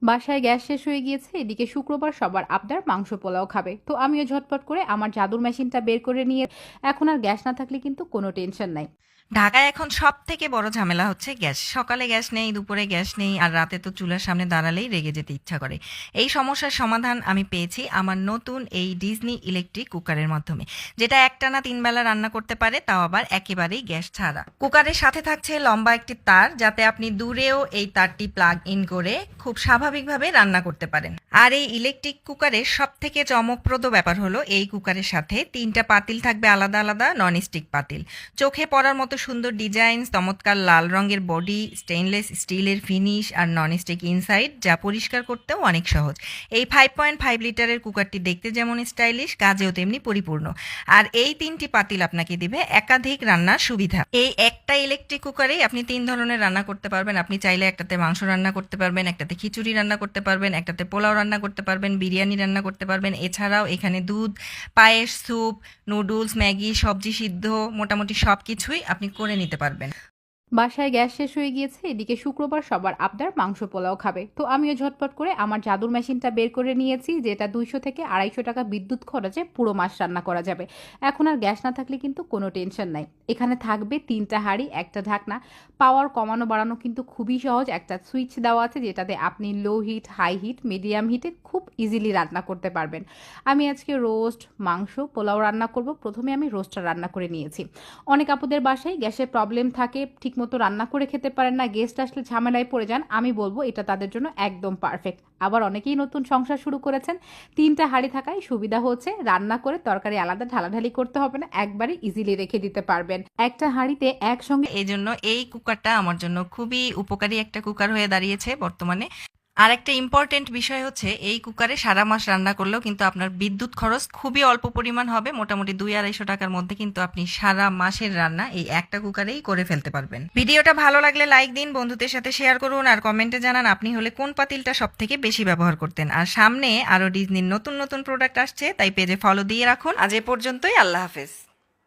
বাসায় গ্যাস শেষ হয়ে গিয়েছে, এদিকে শুক্রবার সবার আবদার মাংস পোলাও খাবে। তো আমিও ঝটপট করে আমার জাদুর মেশিনটা বের করে নিয়ে এখন আর গ্যাস না থাকলে কিন্তু কোনো টেনশন নাই। ঢাকায় এখন সব থেকে বড় ঝামেলা হচ্ছে গ্যাস। সকালে গ্যাস নেই, দুপুরে গ্যাস নেই, আর রাতে তো চুলার সামনে দাঁড়ালেই রেগে যেতে ইচ্ছা করে। এই সমস্যার সমাধান আমি পেয়েছি আমার নতুন এই ডিজনি ইলেকট্রিক কুকারের মাধ্যমে, যেটা একটানা ৩ বেলা রান্না করতে পারে, তাও আবার একেবারেই গ্যাস ছাড়া। কুকারের সাথে থাকছে লম্বা একটি তার, যাতে আপনি দূরেও এই তারটি প্লাগ ইন করে খুব স্বাভাবিকভাবে রান্না করতে পারেন। আর এই ইলেকট্রিক কুকারের সব থেকে চমকপ্রদ ব্যাপার হলো এই কুকারের সাথে ৩টা পাতিল থাকবে, আলাদা আলাদা ননস্টিক পাতিল। চোখে পড়ার মতো সুন্দর ডিজাইন, চমৎকার লাল রঙের বডি, স্টেইনলেস স্টিলের ফিনিশ আর ননস্টিক ইনসাইড, যা পরিষ্কার করতেও অনেক সহজ। এই 5.5 লিটারের কুকারটি দেখতে যেমন স্টাইলিশ, কাজেও তেমনি পরিপূর্ণ। আর এই ৩টি পাতিল আপনাকে দিবে একাধিক রান্নার সুবিধা। এই একটা ইলেকট্রিক কুকারেই আপনি ৩ ধরনের রান্না করতে পারবেন। আপনি চাইলে একটাতে মাংস রান্না করতে পারবেন, একটাতে খিচুড়ি রান্না করতে পারবেন, একটাতে পোলাও রান্না করতে পারবেন, বিরিয়ানি রান্না করতে পারবেন। এছাড়াও এখানে দুধ, পায়েস, স্যুপ, নুডলস, ম্যাগি, সবজি সিদ্ধ, মোটামুটি সব কিছুই আপনি করে নিতে পারবেন। বাসায় গ্যাস শেষ হয়ে গিয়েছে, এদিকে শুক্রবার সবার আবদার মাংস পোলাও খাবে। তো আমিও ঝটপট করে আমার জাদুর মেশিনটা বের করে নিয়েছি, যেটা 200 থেকে 250 টাকা বিদ্যুৎ খরচে পুরো মাস রান্না করা যাবে। এখন আর গ্যাস না থাকলে কিন্তু কোনো টেনশন নাই। এখানে থাকবে 3টা হাঁড়ি, একটা ঢাকনা। পাওয়ার কমানো বাড়ানো কিন্তু খুবই সহজ। একটা সুইচ দেওয়া আছে, যেটাতে আপনি low heat, high heat, medium হিটে খুব ইজিলি রান্না করতে পারবেন। আমি আজকে রোস্ট, মাংস, পোলাও রান্না করব। প্রথমে আমি রোস্টটা রান্না করে নিয়েছি। অনেক আপুদের বাসায় গ্যাসের প্রবলেম থাকে, ঠিকমতো রান্না করে খেতে পারেন না, গেস্ট আসলে ঝামেলায় পড়ে যান। আমি বলবো এটা তাদের জন্য একদম পারফেক্ট। আবার অনেকেই নতুন সংসার শুরু করেছেন, 3টা হাঁড়ি থাকায় সুবিধা হচ্ছে রান্না করে তরকারি আলাদা ঢালাঢালি করতে হবে না, একবারে ইজিলি রেখে দিতে পারবেন একটা হাঁড়িতে একসঙ্গে। এই জন্য এই কুকারটা আমার জন্য খুবই উপকারী একটা কুকার হয়ে দাঁড়িয়েছে বর্তমানে। আর একটা ইম্পর্টেন্ট বিষয় হচ্ছে, এই কুকারে সারা মাস রান্না করলেও কিন্তু আপনার বিদ্যুৎ খরচ খুবই অল্প পরিমাণ হবে। মোটামুটি 200-250 টাকার মধ্যে কিন্তু আপনি সারা মাসের রান্না এই একটা কুকারেই করে ফেলতে পারবেন। ভিডিওটা ভালো লাগলে লাইক দিন, বন্ধুদের সাথে শেয়ার করুন, আর কমেন্টে জানান আপনি হলে কোন পাতিলটা সব থেকে বেশি ব্যবহার করতেন। আর সামনে আরো ডিজনির নতুন নতুন প্রোডাক্ট আসছে, তাই পেজে ফলো দিয়ে রাখুন। আজ এ পর্যন্তই, আল্লাহ হাফেজ।